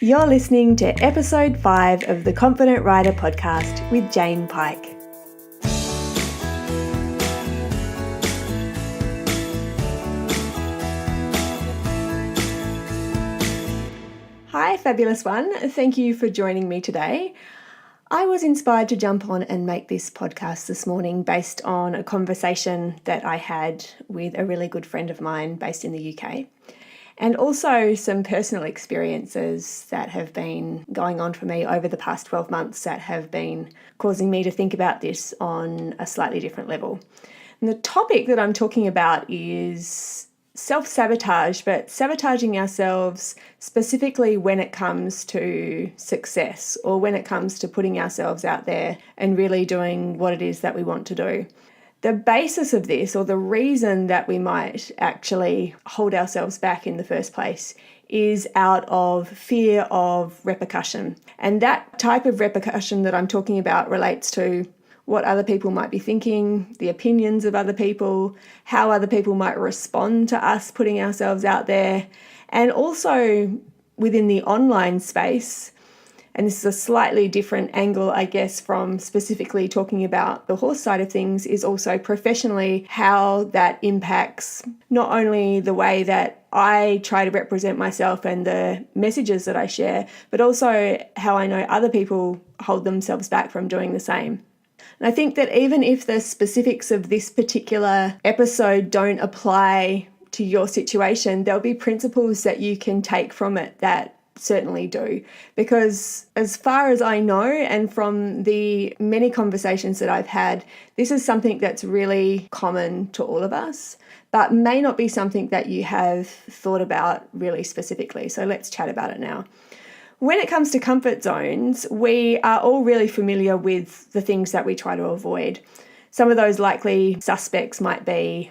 You're listening to episode 5 of the Confident Writer podcast with Jane Pike. Hi, fabulous one. Thank you for joining me today. I was inspired to jump on and make this podcast this morning based on a conversation that I had with a really good friend of mine based in the UK. And also some personal experiences that have been going on for me over the past 12 months that have been causing me to think about this on a slightly different level. And the topic that I'm talking about is self-sabotage, but sabotaging ourselves specifically when it comes to success or when it comes to putting ourselves out there and really doing what it is that we want to do. The basis of this, or the reason that we might actually hold ourselves back in the first place, is out of fear of repercussion. And that type of repercussion that I'm talking about relates to what other people might be thinking, the opinions of other people, how other people might respond to us putting ourselves out there, and also within the online space. And this is a slightly different angle, I guess, from specifically talking about the horse side of things, is also professionally how that impacts not only the way that I try to represent myself and the messages that I share, but also how I know other people hold themselves back from doing the same. And I think that even if the specifics of this particular episode don't apply to your situation, there'll be principles that you can take from it that certainly do. Because as far as I know, and from the many conversations that I've had, this is something that's really common to all of us, but may not be something that you have thought about really specifically. So let's chat about it now. When it comes to comfort zones, we are all really familiar with the things that we try to avoid. Some of those likely suspects might be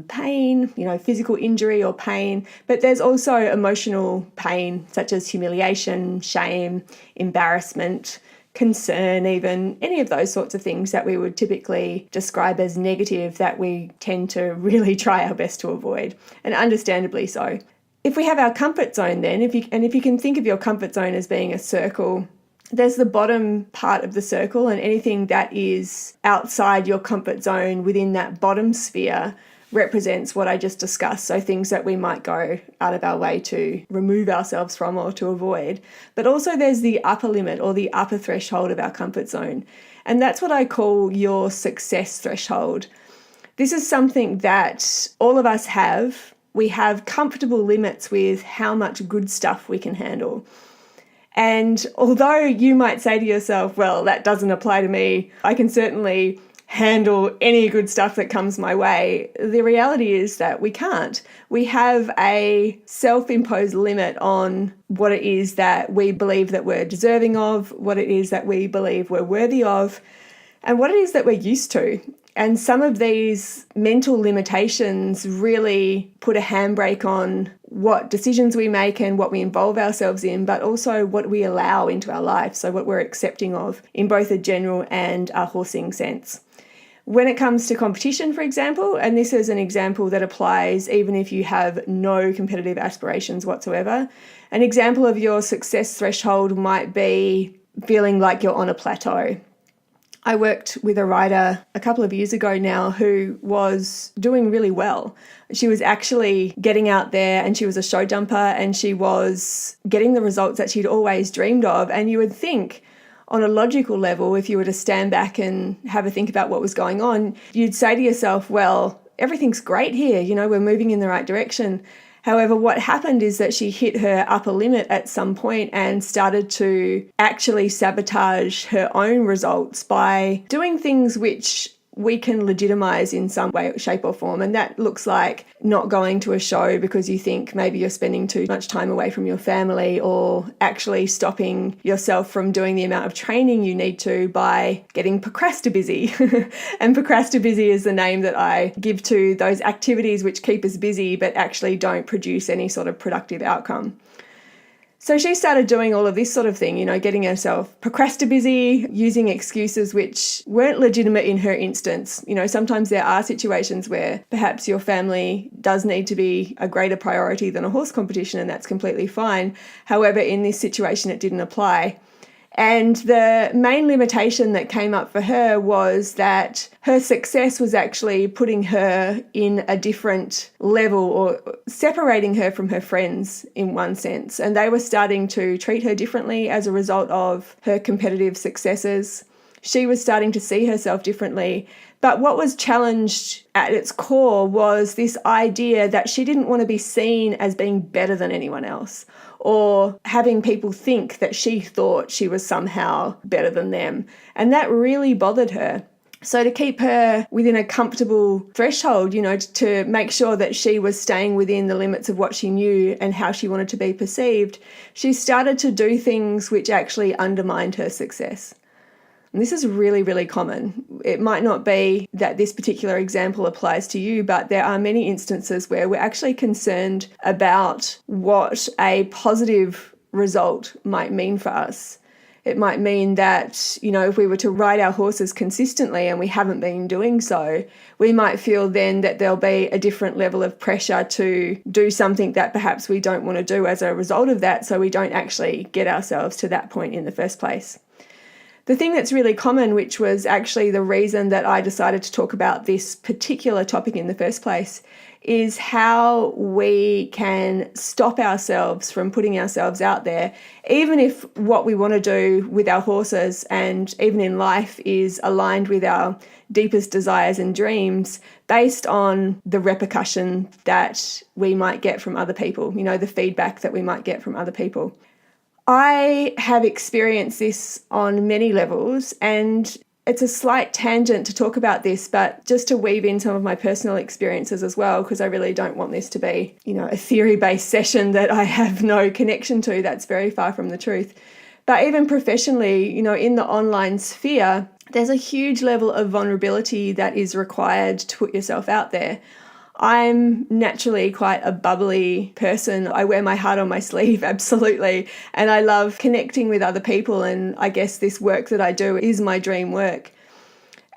pain, physical injury or pain, but there's also emotional pain such as humiliation, shame, embarrassment, concern, even any of those sorts of things that we would typically describe as negative that we tend to really try our best to avoid, and understandably so. If we have our comfort zone then, if you can think of your comfort zone as being a circle, there's the bottom part of the circle, and anything that is outside your comfort zone within that bottom sphere represents what I just discussed. So things that we might go out of our way to remove ourselves from or to avoid. But also there's the upper limit or the upper threshold of our comfort zone. And that's what I call your success threshold. This is something that all of us have. We have comfortable limits with how much good stuff we can handle. And although you might say to yourself, well, that doesn't apply to me, I can certainly handle any good stuff that comes my way, the reality is that we can't. We have a self-imposed limit on what it is that we believe that we're deserving of, what it is that we believe we're worthy of, and what it is that we're used to. And some of these mental limitations really put a handbrake on what decisions we make and what we involve ourselves in, but also what we allow into our life, so what we're accepting of in both a general and a horsing sense. When it comes to competition, for example, and this is an example that applies even if you have no competitive aspirations whatsoever, an example of your success threshold might be feeling like you're on a plateau. I worked with a rider a couple of years ago now who was doing really well. She was actually getting out there and she was a show jumper and she was getting the results that she'd always dreamed of. And you would think, on a logical level, if you were to stand back and have a think about what was going on, you'd say to yourself, well, everything's great here, we're moving in the right direction. However, what happened is that she hit her upper limit at some point and started to actually sabotage her own results by doing things which we can legitimize in some way, shape or form. And that looks like not going to a show because you think maybe you're spending too much time away from your family, or actually stopping yourself from doing the amount of training you need to by getting procrastibusy. And procrastibusy is the name that I give to those activities which keep us busy but actually don't produce any sort of productive outcome. So she started doing all of this sort of thing, getting herself procrastinate-busy, using excuses which weren't legitimate in her instance. Sometimes there are situations where perhaps your family does need to be a greater priority than a horse competition, and that's completely fine. However, in this situation, it didn't apply. And the main limitation that came up for her was that her success was actually putting her in a different level, or separating her from her friends in one sense. And they were starting to treat her differently as a result of her competitive successes. She was starting to see herself differently. But what was challenged at its core was this idea that she didn't want to be seen as being better than anyone else, or having people think that she thought she was somehow better than them. And that really bothered her. So to keep her within a comfortable threshold, to make sure that she was staying within the limits of what she knew and how she wanted to be perceived, she started to do things which actually undermined her success. And this is really, really common. It might not be that this particular example applies to you, but there are many instances where we're actually concerned about what a positive result might mean for us. It might mean that, if we were to ride our horses consistently and we haven't been doing so, we might feel then that there'll be a different level of pressure to do something that perhaps we don't want to do as a result of that, so we don't actually get ourselves to that point in the first place. The thing that's really common, which was actually the reason that I decided to talk about this particular topic in the first place, is how we can stop ourselves from putting ourselves out there, even if what we want to do with our horses and even in life is aligned with our deepest desires and dreams, based on the repercussion that we might get from other people, the feedback that we might get from other people. I have experienced this on many levels, and it's a slight tangent to talk about this, but just to weave in some of my personal experiences as well, because I really don't want this to be, a theory-based session that I have no connection to. That's very far from the truth. But even professionally, in the online sphere, there's a huge level of vulnerability that is required to put yourself out there. I'm naturally quite a bubbly person. I wear my heart on my sleeve, absolutely. And I love connecting with other people. And I guess this work that I do is my dream work.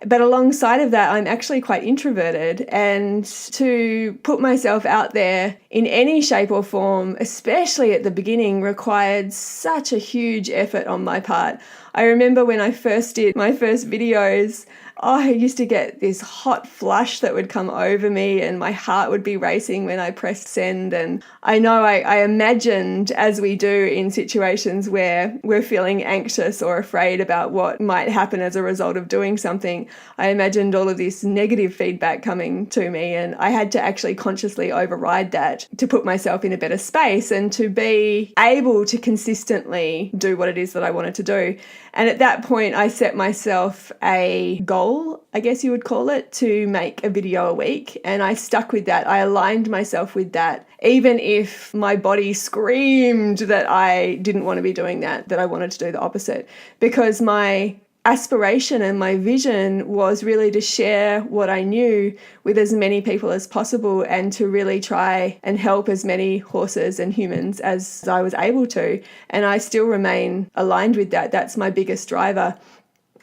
But alongside of that, I'm actually quite introverted. And to put myself out there in any shape or form, especially at the beginning, required such a huge effort on my part. I remember when I first did my first videos, I used to get this hot flush that would come over me and my heart would be racing when I pressed send. And I know I imagined, as we do in situations where we're feeling anxious or afraid about what might happen as a result of doing something, I imagined all of this negative feedback coming to me, and I had to actually consciously override that to put myself in a better space and to be able to consistently do what it is that I wanted to do. And at that point, I set myself a goal, I guess you would call it, to make a video a week. And I stuck with that. I aligned myself with that, even if my body screamed that I didn't want to be doing that I wanted to do the opposite. Because my aspiration and my vision was really to share what I knew with as many people as possible, and to really try and help as many horses and humans as I was able to. And I still remain aligned with that. That's my biggest driver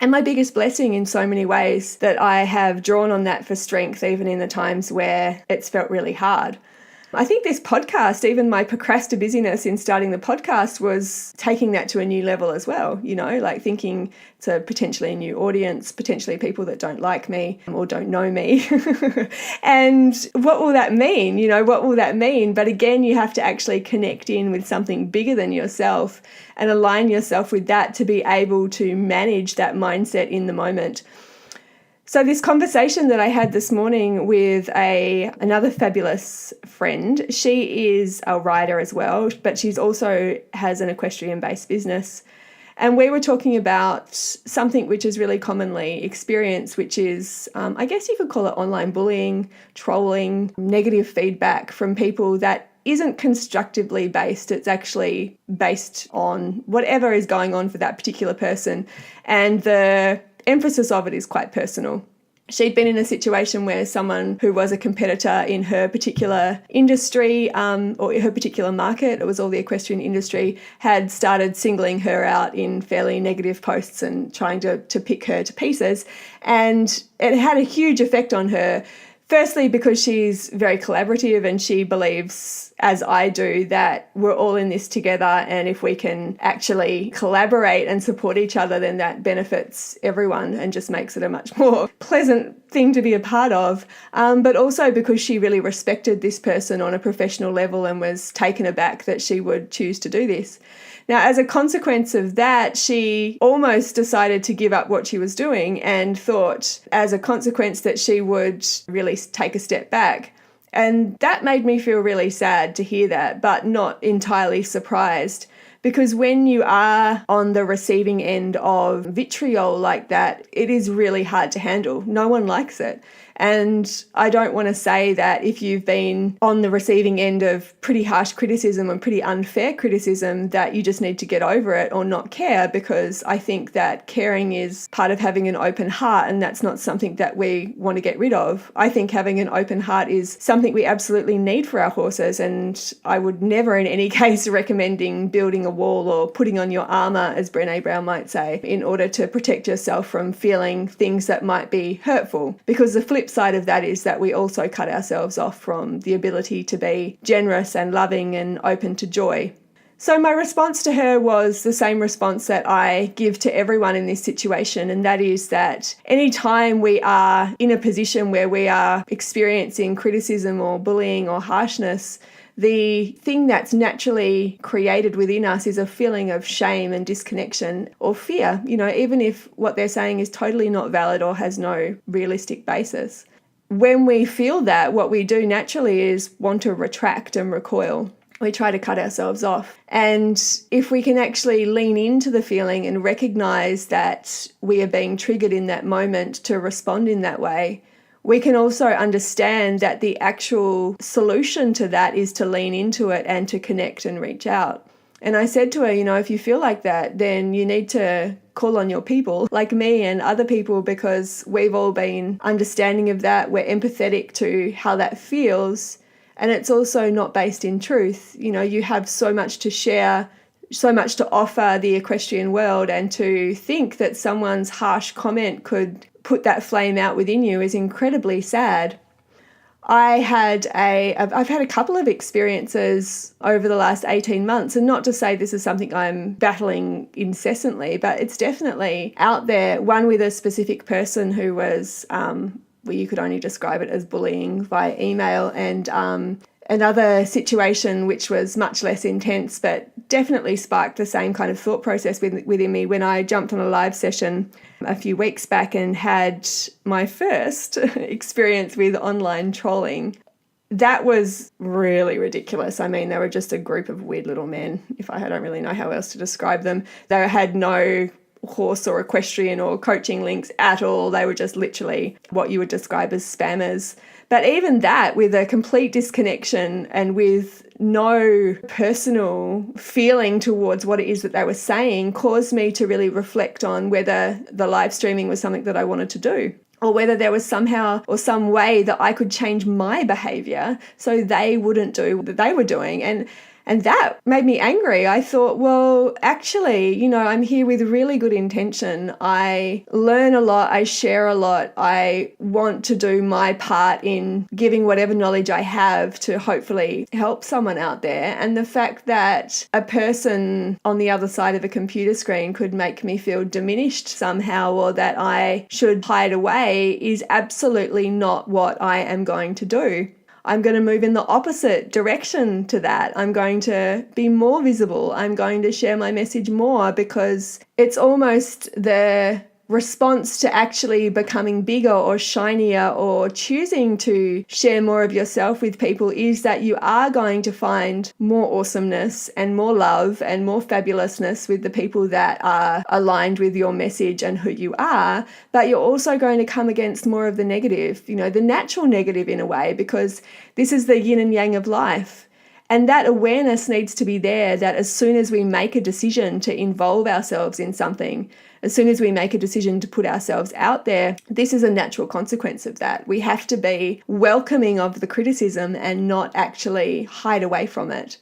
and my biggest blessing in so many ways, that I have drawn on that for strength, even in the times where it's felt really hard. I think this podcast, even my busyness in starting the podcast, was taking that to a new level as well, like thinking to potentially a new audience, potentially people that don't like me or don't know me. And what will that mean? What will that mean? But again, you have to actually connect in with something bigger than yourself and align yourself with that to be able to manage that mindset in the moment. So this conversation that I had this morning with another fabulous friend, she is a rider as well, but she's also has an equestrian-based business. And we were talking about something which is really commonly experienced, which is, I guess you could call it online bullying, trolling, negative feedback from people that isn't constructively based. It's actually based on whatever is going on for that particular person. And the emphasis of it is quite personal. She'd been in a situation where someone who was a competitor in her particular industry or her particular market, it was all the equestrian industry, had started singling her out in fairly negative posts and trying to pick her to pieces. And it had a huge effect on her. Firstly, because she's very collaborative and she believes, as I do, that we're all in this together, and if we can actually collaborate and support each other, then that benefits everyone and just makes it a much more pleasant thing to be a part of. But also because she really respected this person on a professional level and was taken aback that she would choose to do this. Now, as a consequence of that, she almost decided to give up what she was doing and thought, as a consequence, that she would really take a step back. And that made me feel really sad to hear that, but not entirely surprised. Because when you are on the receiving end of vitriol like that, it is really hard to handle. No one likes it. And I don't want to say that if you've been on the receiving end of pretty harsh criticism and pretty unfair criticism that you just need to get over it or not care, because I think that caring is part of having an open heart, and that's not something that we want to get rid of. I think having an open heart is something we absolutely need for our horses, and I would never in any case recommending building a wall or putting on your armour, as Brené Brown might say, in order to protect yourself from feeling things that might be hurtful. Because the flip side of that is that we also cut ourselves off from the ability to be generous and loving and open to joy. So my response to her was the same response that I give to everyone in this situation, and that is that anytime we are in a position where we are experiencing criticism or bullying or harshness, the thing that's naturally created within us is a feeling of shame and disconnection or fear, even if what they're saying is totally not valid or has no realistic basis. When we feel that, what we do naturally is want to retract and recoil. We try to cut ourselves off. And if we can actually lean into the feeling and recognize that we are being triggered in that moment to respond in that way, we can also understand that the actual solution to that is to lean into it and to connect and reach out. And I said to her, if you feel like that, then you need to call on your people like me and other people, because we've all been understanding of that. We're empathetic to how that feels. And it's also not based in truth. You have so much to share, so much to offer the equestrian world, and to think that someone's harsh comment could put that flame out within you is incredibly sad. I've had a couple of experiences over the last 18 months, and not to say this is something I'm battling incessantly, but it's definitely out there. One with a specific person who was, you could only describe it as bullying via email, and another situation which was much less intense but definitely sparked the same kind of thought process within me when I jumped on a live session a few weeks back and had my first experience with online trolling. That was really ridiculous. I mean, they were just a group of weird little men. I don't really know how else to describe them. They had no horse or equestrian or coaching links at all. They were just literally what you would describe as spammers. But even that, with a complete disconnection and with no personal feeling towards what it is that they were saying, caused me to really reflect on whether the live streaming was something that I wanted to do, or whether there was somehow or some way that I could change my behaviour so they wouldn't do what they were doing. And that made me angry. I thought, well, actually, I'm here with really good intention. I learn a lot. I share a lot. I want to do my part in giving whatever knowledge I have to hopefully help someone out there. And the fact that a person on the other side of a computer screen could make me feel diminished somehow, or that I should hide away, is absolutely not what I am going to do. I'm going to move in the opposite direction to that. I'm going to be more visible. I'm going to share my message more, because it's almost the response to actually becoming bigger or shinier or choosing to share more of yourself with people is that you are going to find more awesomeness and more love and more fabulousness with the people that are aligned with your message and who you are. But you're also going to come against more of the negative, the natural negative in a way, because this is the yin and yang of life. And that awareness needs to be there, that as soon as we make a decision to involve ourselves in something, as soon as we make a decision to put ourselves out there, this is a natural consequence of that. We have to be welcoming of the criticism and not actually hide away from it.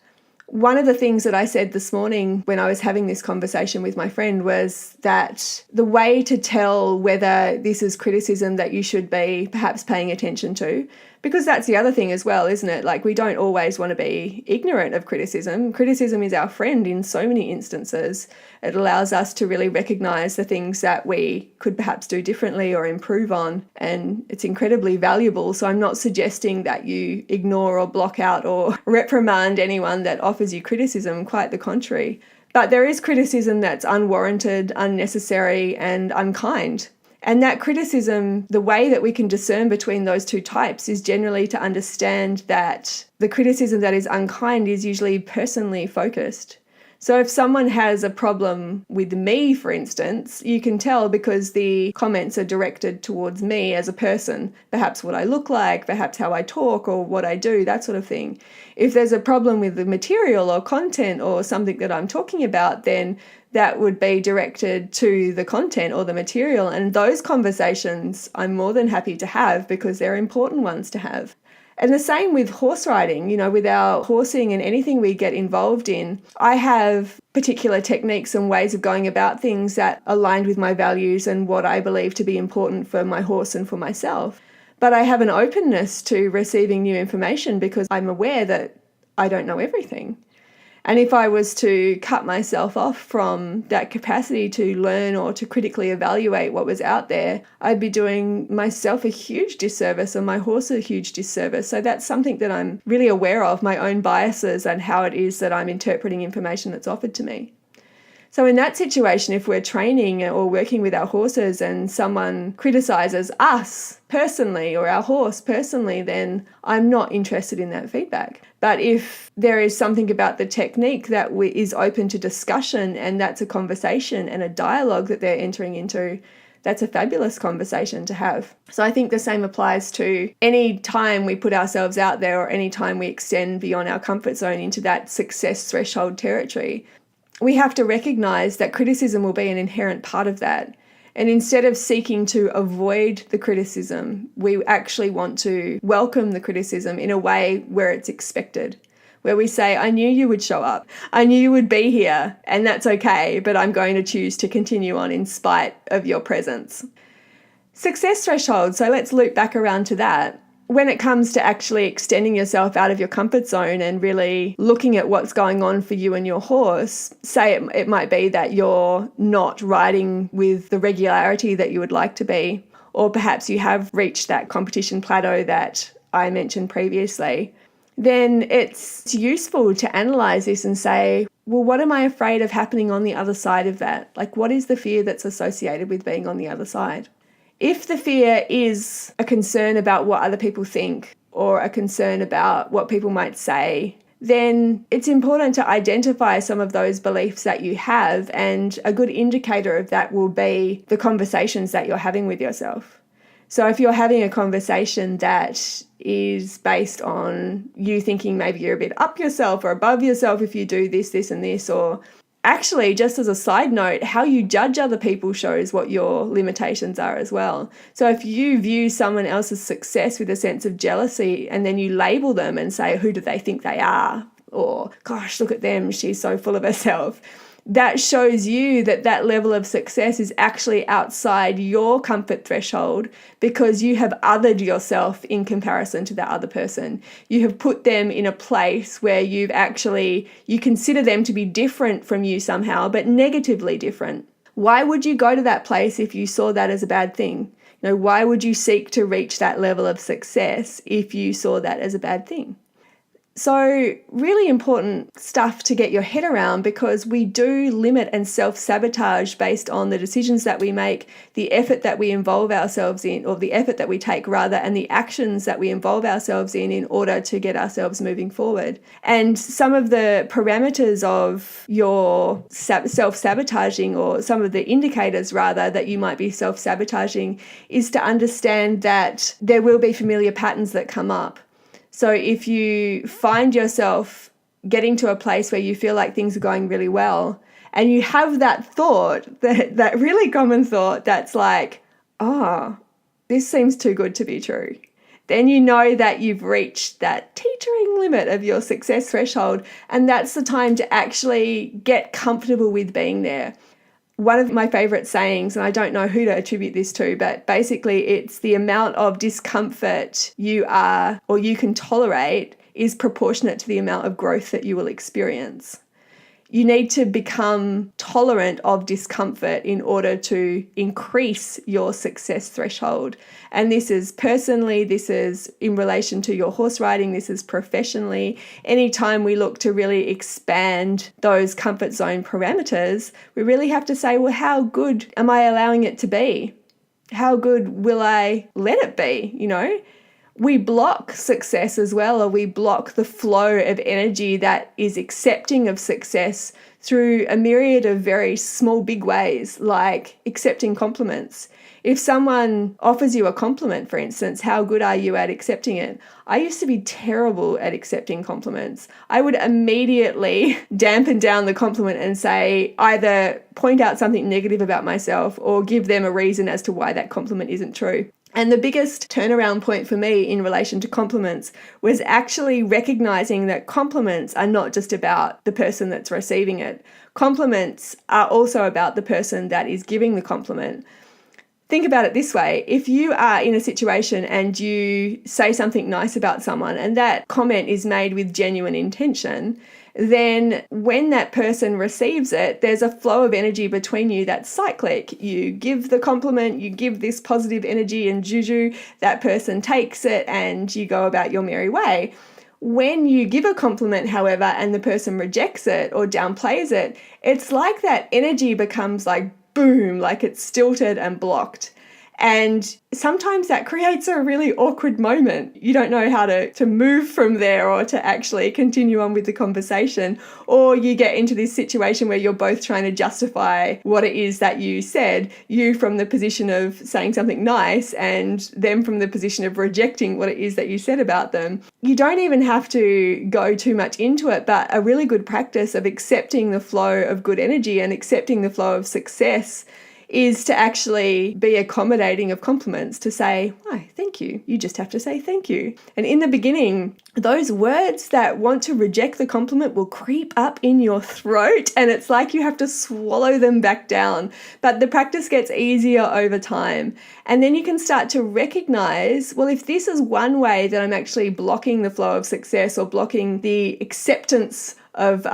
One of the things that I said this morning when I was having this conversation with my friend was that the way to tell whether this is criticism that you should be perhaps paying attention to, because that's the other thing as well, isn't it? Like, we don't always want to be ignorant of criticism. Criticism is our friend in so many instances. It allows us to really recognize the things that we could perhaps do differently or improve on, and it's incredibly valuable. So I'm not suggesting that you ignore or block out or reprimand anyone that offers you criticism, quite the contrary. But there is criticism that's unwarranted, unnecessary, and unkind. And that criticism, the way that we can discern between those two types is generally to understand that the criticism that is unkind is usually personally focused. So if someone has a problem with me, for instance, you can tell because the comments are directed towards me as a person, perhaps what I look like, perhaps how I talk or what I do, that sort of thing. If there's a problem with the material or content or something that I'm talking about, then that would be directed to the content or the material. And those conversations I'm more than happy to have because they're important ones to have. And the same with horse riding, with our horsing and anything we get involved in. I have particular techniques and ways of going about things that aligned with my values and what I believe to be important for my horse and for myself. But I have an openness to receiving new information because I'm aware that I don't know everything. And if I was to cut myself off from that capacity to learn or to critically evaluate what was out there, I'd be doing myself a huge disservice and my horse a huge disservice. So that's something that I'm really aware of, my own biases and how it is that I'm interpreting information that's offered to me. So in that situation, if we're training or working with our horses and someone criticizes us personally or our horse personally, then I'm not interested in that feedback. But if there is something about the technique that is open to discussion and that's a conversation and a dialogue that they're entering into, that's a fabulous conversation to have. So I think the same applies to any time we put ourselves out there or any time we extend beyond our comfort zone into that success threshold territory. We have to recognize that criticism will be an inherent part of that. And instead of seeking to avoid the criticism, we actually want to welcome the criticism in a way where it's expected, where we say, I knew you would show up. I knew you would be here, and that's okay, but I'm going to choose to continue on in spite of your presence. Success threshold. So let's loop back around to that. When it comes to actually extending yourself out of your comfort zone and really looking at what's going on for you and your horse, say it might be that you're not riding with the regularity that you would like to be, or perhaps you have reached that competition plateau that I mentioned previously, then it's useful to analyze this and say, well, what am I afraid of happening on the other side of that? Like, what is the fear that's associated with being on the other side? If the fear is a concern about what other people think or a concern about what people might say, then it's important to identify some of those beliefs that you have, and a good indicator of that will be the conversations that you're having with yourself. So if you're having a conversation that is based on you thinking maybe you're a bit up yourself or above yourself if you do this, this and this, or actually, just as a side note, how you judge other people shows what your limitations are as well. So if you view someone else's success with a sense of jealousy and then you label them and say, who do they think they are? Or, gosh, look at them, she's so full of herself. That shows you that that level of success is actually outside your comfort threshold because you have othered yourself in comparison to that other person. You have put them in a place where you consider them to be different from you somehow, but negatively different. Why would you go to that place if you saw that as a bad thing? Why would you seek to reach that level of success if you saw that as a bad thing? So really important stuff to get your head around, because we do limit and self-sabotage based on the decisions that we make, the effort that we involve ourselves in, or the effort that we take rather, and the actions that we involve ourselves in order to get ourselves moving forward. And some of the parameters of your self-sabotaging, or some of the indicators rather that you might be self-sabotaging, is to understand that there will be familiar patterns that come up. So if you find yourself getting to a place where you feel like things are going really well, and you have that thought, that really common thought that's like, oh, this seems too good to be true, then you know that you've reached that teetering limit of your success threshold, and that's the time to actually get comfortable with being there. One of my favorite sayings, and I don't know who to attribute this to, but basically it's the amount of discomfort you are or you can tolerate is proportionate to the amount of growth that you will experience. You need to become tolerant of discomfort in order to increase your success threshold. And this is personally, this is in relation to your horse riding, this is professionally. Anytime we look to really expand those comfort zone parameters, we really have to say, well, how good am I allowing it to be? How good will I let it be, We block success as well, or we block the flow of energy that is accepting of success through a myriad of very small, big ways, like accepting compliments. If someone offers you a compliment, for instance, how good are you at accepting it? I used to be terrible at accepting compliments. I would immediately dampen down the compliment and say, either point out something negative about myself or give them a reason as to why that compliment isn't true. And the biggest turnaround point for me in relation to compliments was actually recognizing that compliments are not just about the person that's receiving it. Compliments are also about the person that is giving the compliment. Think about it this way. If you are in a situation and you say something nice about someone and that comment is made with genuine intention, then when that person receives it, there's a flow of energy between you that's cyclic. You give the compliment, you give this positive energy and juju, that person takes it and you go about your merry way. When you give a compliment, however, and the person rejects it or downplays it, it's like that energy becomes like boom, like it's stilted and blocked. And sometimes that creates a really awkward moment. You don't know how to move from there or to actually continue on with the conversation. Or you get into this situation where you're both trying to justify what it is that you said, you from the position of saying something nice and them from the position of rejecting what it is that you said about them. You don't even have to go too much into it, but a really good practice of accepting the flow of good energy and accepting the flow of success is to actually be accommodating of compliments, to say, why, thank you. You just have to say thank you. And in the beginning, those words that want to reject the compliment will creep up in your throat and it's like you have to swallow them back down. But the practice gets easier over time. And then you can start to recognize, well, if this is one way that I'm actually blocking the flow of success or blocking the acceptance of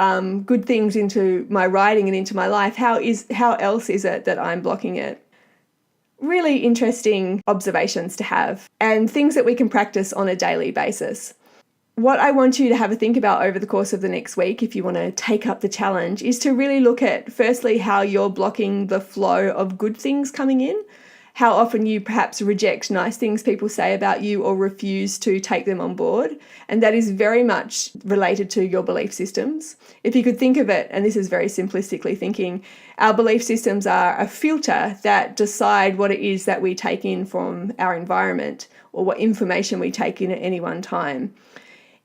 good things into my writing and into my life, how else is it that I'm blocking it? Really interesting observations to have and things that we can practice on a daily basis. What I want you to have a think about over the course of the next week, if you want to take up the challenge, is to really look at, firstly, how you're blocking the flow of good things coming in, how often you perhaps reject nice things people say about you or refuse to take them on board. And that is very much related to your belief systems. If you could think of it, and this is very simplistically thinking, our belief systems are a filter that decide what it is that we take in from our environment or what information we take in at any one time.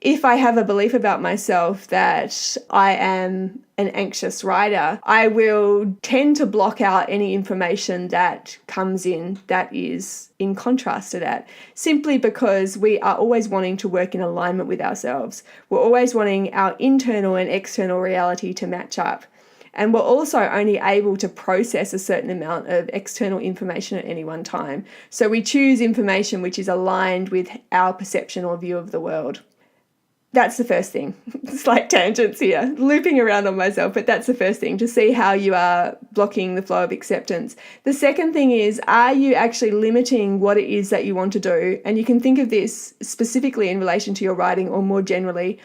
If I have a belief about myself that I am an anxious rider, I will tend to block out any information that comes in that is in contrast to that, simply because we are always wanting to work in alignment with ourselves. We're always wanting our internal and external reality to match up. And we're also only able to process a certain amount of external information at any one time. So we choose information which is aligned with our perception or view of the world. That's the first thing. Slight tangents here, looping around on myself, but that's the first thing, to see how you are blocking the flow of acceptance. The second thing is, are you actually limiting what it is that you want to do? And you can think of this specifically in relation to your writing or more generally.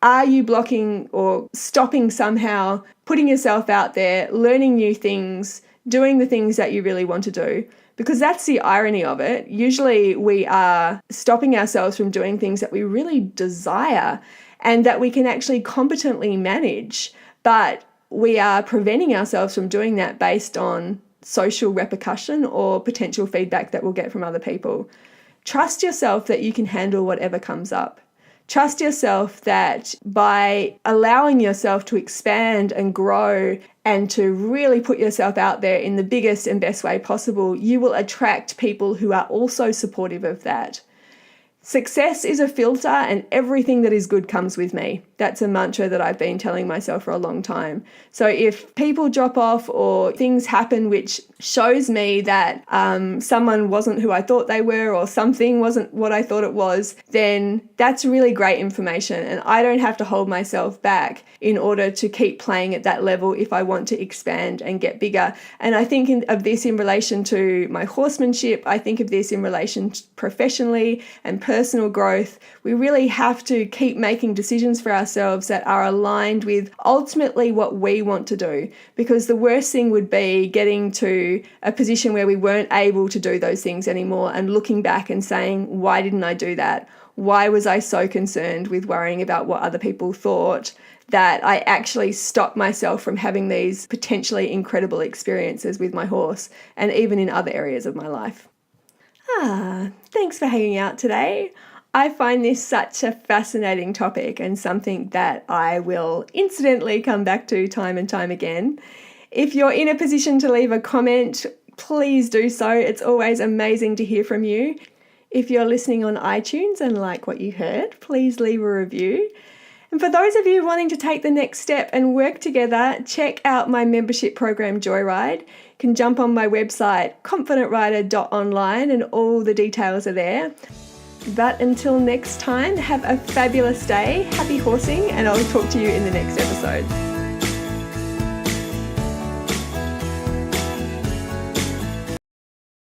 Are you blocking or stopping somehow, putting yourself out there, learning new things, doing the things that you really want to do? Because that's the irony of it. Usually we are stopping ourselves from doing things that we really desire and that we can actually competently manage, but we are preventing ourselves from doing that based on social repercussion or potential feedback that we'll get from other people. Trust yourself that you can handle whatever comes up. Trust yourself that by allowing yourself to expand and grow and to really put yourself out there in the biggest and best way possible, you will attract people who are also supportive of that. Success is a filter, and everything that is good comes with me. That's a mantra that I've been telling myself for a long time. So if people drop off or things happen which shows me that someone wasn't who I thought they were or something wasn't what I thought it was, then that's really great information, and I don't have to hold myself back in order to keep playing at that level if I want to expand and get bigger. And I think of this in relation to my horsemanship. I think of this in relation to professionally and personal growth. We really have to keep making decisions for ourselves that are aligned with ultimately what we want to do, because the worst thing would be getting to a position where we weren't able to do those things anymore and looking back and saying, why didn't I do that? Why was I so concerned with worrying about what other people thought that I actually stopped myself from having these potentially incredible experiences with my horse and even in other areas of my life? Thanks for hanging out today. I find this such a fascinating topic and something that I will incidentally come back to time and time again. If you're in a position to leave a comment, please do so. It's always amazing to hear from you. If you're listening on iTunes and like what you heard, please leave a review. And for those of you wanting to take the next step and work together, check out my membership program, Joyride. You can jump on my website, confidentrider.online, and all the details are there. But until next time, have a fabulous day, happy horsing, and I'll talk to you in the next episode.